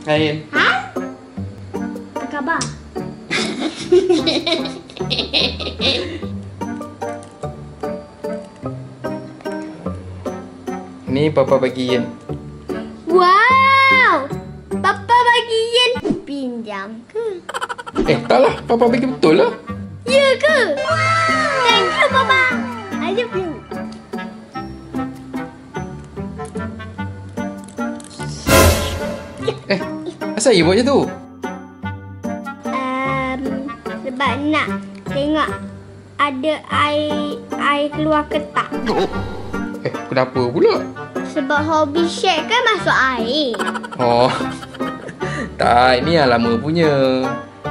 Ain. Ha? Apa khabar? Ni Papa bagi Yen. Wow! Papa bagi Yen. Pinjam ke? Tak lah. Papa bagi betul lah. Ya ke? Thank you, Papa. I love you. Asal you buat macam tu? Sebab nak tengok ada air keluar ke tak. Kenapa pula? Sebab hobi share kan masuk air. Oh. Tak, ini yang lama punya.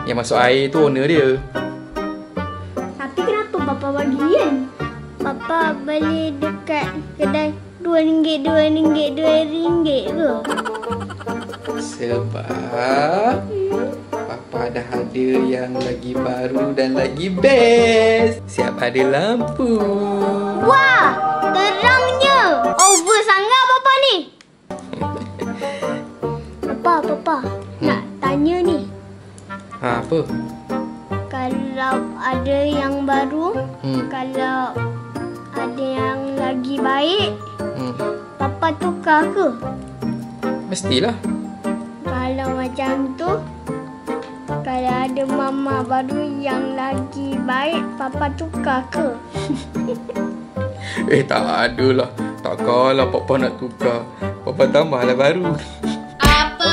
Yang masuk air tu owner dia. Tapi kenapa Papa bagi Yen? Papa beli dekat kedai RM2, RM2 ke? Sebab Papa ada hadiah yang lagi baru dan lagi best. Siap ada lampu. Wah, terangnya. Over sangat Papa ni. Papa, nak tanya ni. Apa? Kalau ada yang baru, kalau ada yang lagi baik, Papa tukar ke? Mestilah. Kalau macam tu, kalau ada mama baru yang lagi baik, Papa tukar ke? Tak ada lah. Takkanlah Papa nak tukar. Papa tambahlah baru. Apa?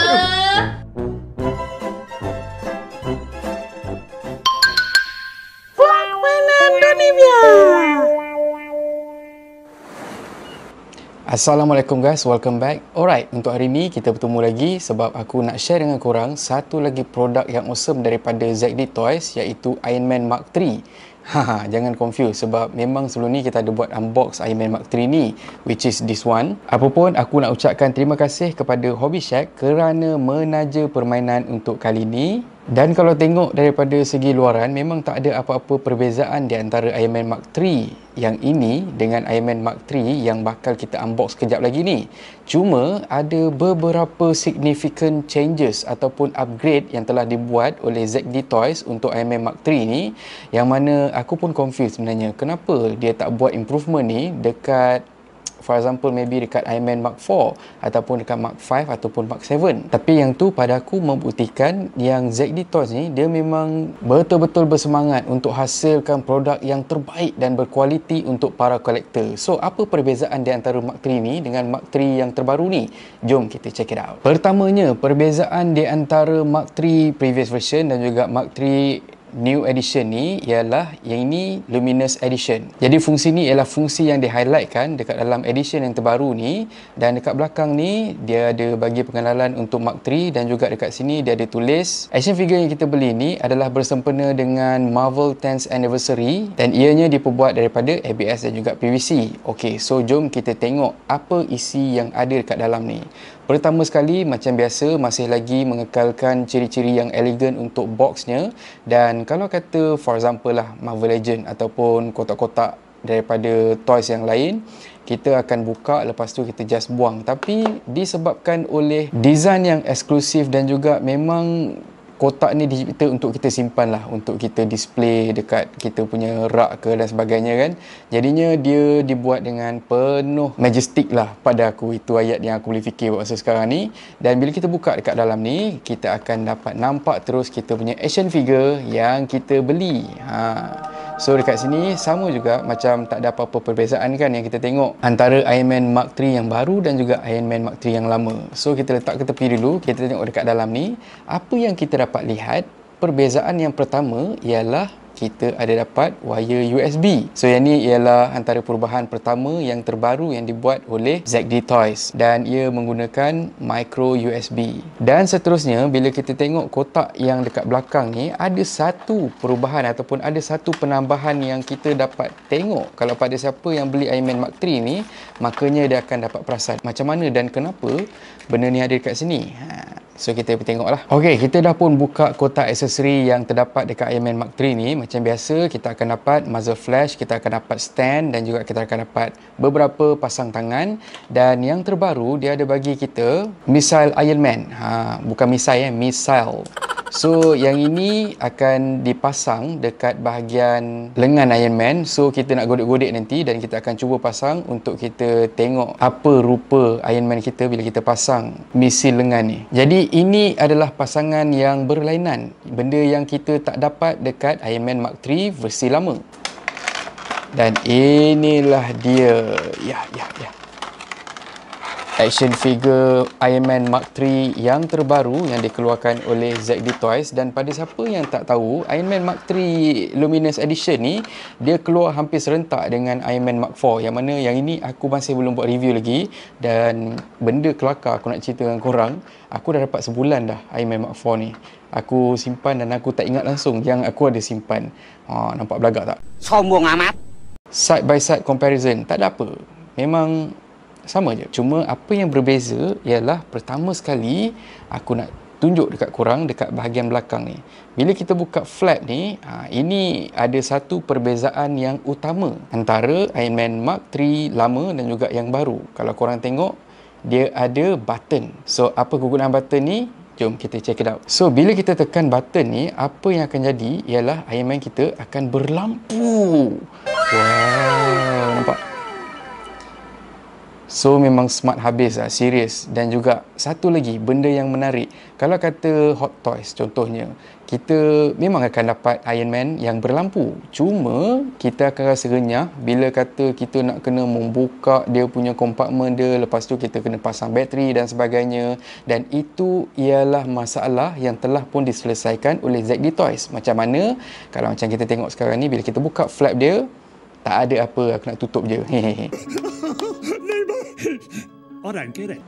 Assalamualaikum guys, welcome back. Alright, untuk hari ni kita bertemu lagi sebab aku nak share dengan korang satu lagi produk yang awesome daripada ZD Toys, iaitu Iron Man Mark III. Jangan confuse sebab memang sebelum ni kita ada buat unbox Iron Man Mark III ni, which is this one. Apapun, aku nak ucapkan terima kasih kepada Hobby Shack kerana menaja permainan untuk kali ni. Dan kalau tengok daripada segi luaran, memang tak ada apa-apa perbezaan di antara Iron Man Mark III yang ini dengan Iron Man Mark III yang bakal kita unbox kejap lagi ni. Cuma ada beberapa significant changes ataupun upgrade yang telah dibuat oleh ZD Toys untuk Iron Man Mark III ni, yang mana aku pun confused sebenarnya kenapa dia tak buat improvement ni dekat, for example, maybe dekat Iron Man Mark 4 ataupun dekat Mark 5 ataupun Mark 7. Tapi yang tu pada aku membuktikan yang ZD Toys ni dia memang betul-betul bersemangat untuk hasilkan produk yang terbaik dan berkualiti untuk para kolektor. So, apa perbezaan di antara Mark III ni dengan Mark III yang terbaru ni? Jom kita check it out. Pertamanya, perbezaan di antara Mark III previous version dan juga Mark III New Edition ni ialah yang ini Luminous Edition. Jadi fungsi ni ialah fungsi yang di-highlightkan dekat dalam edition yang terbaru ni, dan dekat belakang ni dia ada bagi pengenalan untuk Mark III dan juga dekat sini dia ada tulis action figure yang kita beli ni adalah bersempena dengan Marvel 10th Anniversary dan ianya diperbuat daripada ABS dan juga PVC. Okey, so jom kita tengok apa isi yang ada dekat dalam ni. Pertama sekali, macam biasa, masih lagi mengekalkan ciri-ciri yang elegan untuk boxnya. Dan kalau kata for example lah Marvel Legend ataupun kotak-kotak daripada toys yang lain, kita akan buka, lepas tu kita just buang. Tapi disebabkan oleh design yang eksklusif dan juga memang kotak ni dicipta untuk kita simpan lah, untuk kita display dekat kita punya rak ke dan sebagainya kan. Jadinya dia dibuat dengan penuh majestic lah pada aku. Itu ayat yang aku boleh fikir masa sekarang ni. Dan bila kita buka dekat dalam ni, kita akan dapat nampak terus kita punya action figure yang kita beli. So dekat sini sama juga, macam tak ada apa-apa perbezaan kan yang kita tengok antara Iron Man Mark III yang baru dan juga Iron Man Mark III yang lama. So kita letak ke tepi dulu, kita tengok dekat dalam ni apa yang kita dapat lihat. Perbezaan yang pertama ialah kita ada dapat wire USB. So yang ni ialah antara perubahan pertama yang terbaru yang dibuat oleh ZD Toys, dan ia menggunakan micro USB. Dan seterusnya, bila kita tengok kotak yang dekat belakang ni, ada satu perubahan ataupun ada satu penambahan yang kita dapat tengok. Kalau pada siapa yang beli Iron Man Mark III ni, makanya dia akan dapat perasan macam mana dan kenapa benda ni ada dekat sini. So kita pergi tengok lah. Okay, kita dah pun buka kotak aksesori yang terdapat dekat Iron Man Mark 3 ni. Macam biasa, kita akan dapat muzzle flash, kita akan dapat stand dan juga kita akan dapat beberapa pasang tangan. Dan yang terbaru, dia ada bagi kita missile Iron Man. Bukan missile, missile. So yang ini akan dipasang dekat bahagian lengan Iron Man. So kita nak godek-godek nanti dan kita akan cuba pasang untuk kita tengok apa rupa Iron Man kita bila kita pasang misil lengan ni. Jadi ini adalah pasangan yang berlainan, benda yang kita tak dapat dekat Iron Man Mark 3 versi lama. Dan inilah dia. Ya. Action figure Iron Man Mark 3 yang terbaru yang dikeluarkan oleh ZD Toys. Dan pada siapa yang tak tahu, Iron Man Mark 3 Luminous Edition ni dia keluar hampir serentak dengan Iron Man Mark 4, yang mana yang ini aku masih belum buat review lagi. Dan benda kelakar aku nak cerita dengan korang, aku dah dapat sebulan dah Iron Man Mark 4 ni. Aku simpan dan aku tak ingat langsung yang aku ada simpan. Nampak belagak tak? Sombong amat. Side by side comparison, tak ada apa. Memang sama je. Cuma apa yang berbeza ialah pertama sekali aku nak tunjuk dekat korang dekat bahagian belakang ni. Bila kita buka flap ni, ini ada satu perbezaan yang utama antara Iron Man Mark 3 lama dan juga yang baru. Kalau korang tengok, dia ada button. So apa kegunaan button ni? Jom kita check it out. So bila kita tekan button ni, apa yang akan jadi ialah Iron Man kita akan berlampu. Wow, nampak? So memang smart habis lah, serius. Dan juga satu lagi benda yang menarik, kalau kata Hot Toys contohnya, kita memang akan dapat Iron Man yang berlampu. Cuma kita akan rasa renyah bila kata kita nak kena membuka dia punya kompartmen dia, lepas tu kita kena pasang bateri dan sebagainya. Dan itu ialah masalah yang telah pun diselesaikan oleh ZD Toys. Macam mana? Kalau macam kita tengok sekarang ni, bila kita buka flap dia, tak ada apa, aku nak tutup je.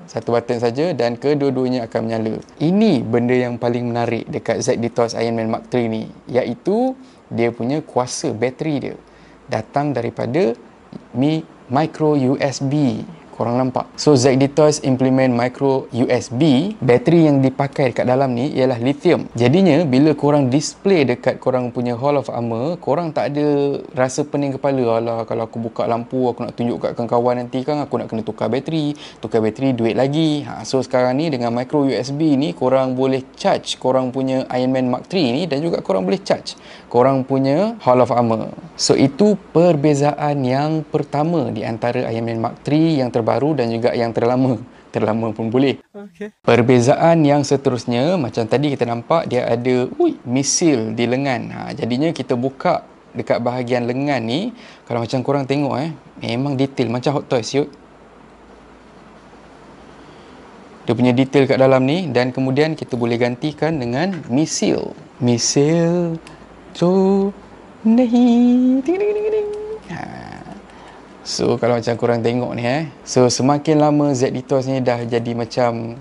Satu button saja dan kedua-duanya akan menyala. Ini benda yang paling menarik dekat ZD Toys Iron Man Mark 3 ni, iaitu dia punya kuasa bateri dia datang daripada micro USB. Korang nampak? So ZD Toys implement micro USB. Bateri yang dipakai dekat dalam ni ialah lithium. Jadinya bila korang display dekat korang punya Hall of Armor, korang tak ada rasa pening kepala. Alah, kalau aku buka lampu, aku nak tunjuk kat kawan nanti kan aku nak kena tukar bateri duit lagi. So sekarang ni dengan micro USB ni, korang boleh charge korang punya Iron Man Mark 3 ni dan juga korang boleh charge korang punya Hall of Armor. So itu perbezaan yang pertama di antara Iron Man Mark 3 yang terbaru dan juga yang terlama pun boleh. Okay. Perbezaan yang seterusnya, macam tadi kita nampak dia ada misil di lengan. Jadinya kita buka dekat bahagian lengan ni, kalau macam korang tengok memang detail macam Hot Toys yuk. Dia punya detail kat dalam ni, dan kemudian kita boleh gantikan dengan misil so nahi. So kalau macam korang tengok ni so semakin lama ZD Toys ni dah jadi macam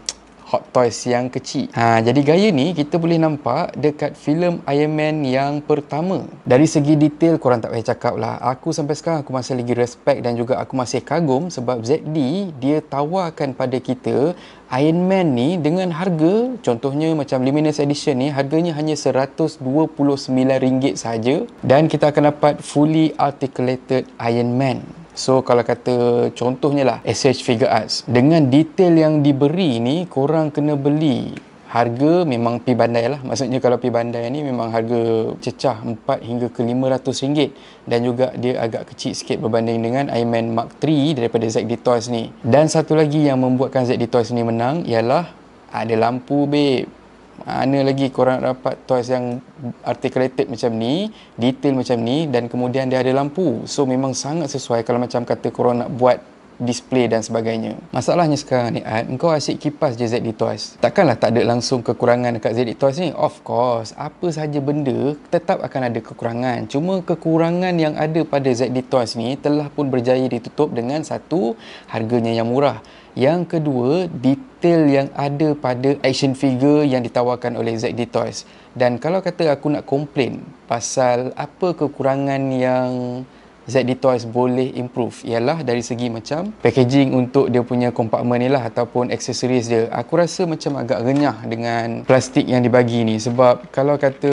Hot Toys yang kecil. Jadi gaya ni kita boleh nampak dekat filem Iron Man yang pertama. Dari segi detail korang tak payah cakap lah. Aku sampai sekarang aku masih lagi respect dan juga aku masih kagum sebab ZD dia tawarkan pada kita Iron Man ni dengan harga, contohnya macam Luminous Edition ni harganya hanya RM129 saja dan kita akan dapat fully articulated Iron Man. So kalau kata contohnya lah SH Figure Arts, dengan detail yang diberi ni korang kena beli. Harga memang pi bandai lah. Maksudnya kalau pi bandai ni memang harga cecah 4 hingga ke RM500 dan juga dia agak kecil sikit berbanding dengan Iron Man Mark 3 daripada ZD Toys ni. Dan satu lagi yang membuatkan ZD Toys ni menang ialah ada lampu babe. Mana lagi korang dapat toys yang articulated macam ni, detail macam ni dan kemudian dia ada lampu. So memang sangat sesuai kalau macam kata korang nak buat display dan sebagainya. Masalahnya sekarang ni engkau asyik kipas je ZD Toys. Takkanlah tak ada langsung kekurangan dekat ZD Toys ni? Of course, apa sahaja benda tetap akan ada kekurangan. Cuma kekurangan yang ada pada ZD Toys ni telah pun berjaya ditutup dengan satu, harganya yang murah. Yang kedua, detail yang ada pada action figure yang ditawarkan oleh ZD Toys. Dan kalau kata aku nak komplain pasal apa kekurangan yang ZD Toys boleh improve ialah dari segi macam packaging untuk dia punya kompartmen ni lah ataupun aksesoris dia. Aku rasa macam agak renyah dengan plastik yang dibagi ni, sebab kalau kata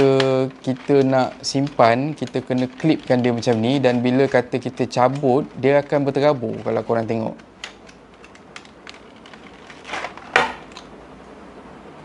kita nak simpan, kita kena clipkan dia macam ni, dan bila kata kita cabut dia akan berterabur kalau korang tengok.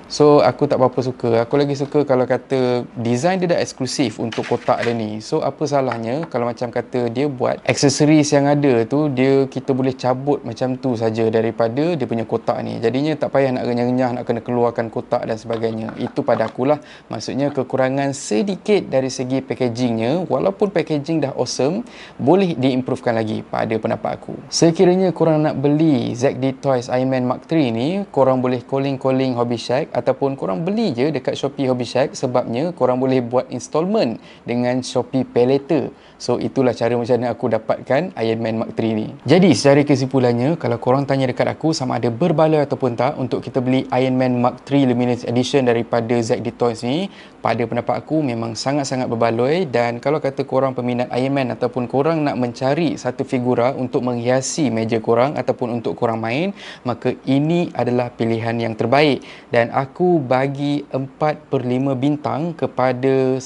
So aku tak berapa suka. Aku lagi suka kalau kata design dia dah eksklusif untuk kotak dia ni. So apa salahnya kalau macam kata dia buat aksesoris yang ada tu kita boleh cabut macam tu saja daripada dia punya kotak ni. Jadinya tak payah nak renyah-renyah nak kena keluarkan kotak dan sebagainya. Itu pada akulah. Maksudnya kekurangan sedikit dari segi packagingnya. Walaupun packaging dah awesome, boleh diimprovekan lagi pada pendapat aku. Sekiranya korang nak beli ZD Toys Iron Man Mark 3 ni, korang boleh calling Hobby Shack ataupun korang beli je dekat Shopee Hobby Shack, sebabnya korang boleh buat installment dengan Shopee Pay Later. So itulah cara macam mana aku dapatkan Iron Man Mark 3 ni. Jadi secara kesimpulannya, kalau korang tanya dekat aku sama ada berbaloi ataupun tak untuk kita beli Iron Man Mark 3 Limited Edition daripada ZD Toys ni, pada pendapat aku memang sangat-sangat berbaloi. Dan kalau kata korang peminat Iron Man ataupun korang nak mencari satu figura untuk menghiasi meja korang ataupun untuk korang main, maka ini adalah pilihan yang terbaik. Dan aku bagi 4/5 bintang kepada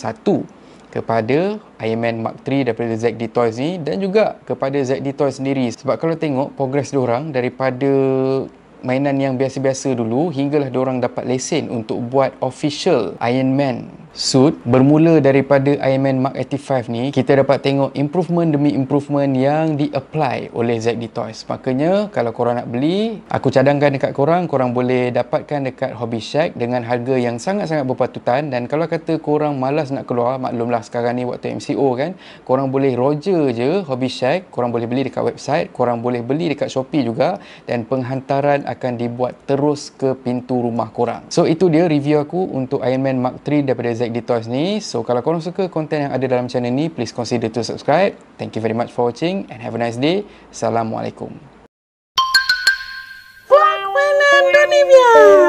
kepada Iron Man Mark 3 daripada ZD Toys ni, dan juga kepada ZD Toys sendiri. Sebab kalau tengok progres diorang daripada mainan yang biasa-biasa dulu hinggalah diorang dapat lesen untuk buat official Iron Man suit, bermula daripada Iron Man Mark 85 ni, kita dapat tengok improvement demi improvement yang di-apply oleh ZD Toys. Makanya kalau korang nak beli, aku cadangkan dekat korang boleh dapatkan dekat Hobby Shack dengan harga yang sangat-sangat berpatutan. Dan kalau kata korang malas nak keluar, maklumlah sekarang ni waktu MCO kan, korang boleh roger je Hobby Shack, korang boleh beli dekat website, korang boleh beli dekat Shopee juga, dan penghantaran akan dibuat terus ke pintu rumah korang. So itu dia review aku untuk Iron Man Mark 3 daripada ZD Toys ni. So kalau korang suka konten yang ada dalam channel ni, please consider to subscribe. Thank you very much for watching and have a nice day. Assalamualaikum. Vlog Fernando Nivia.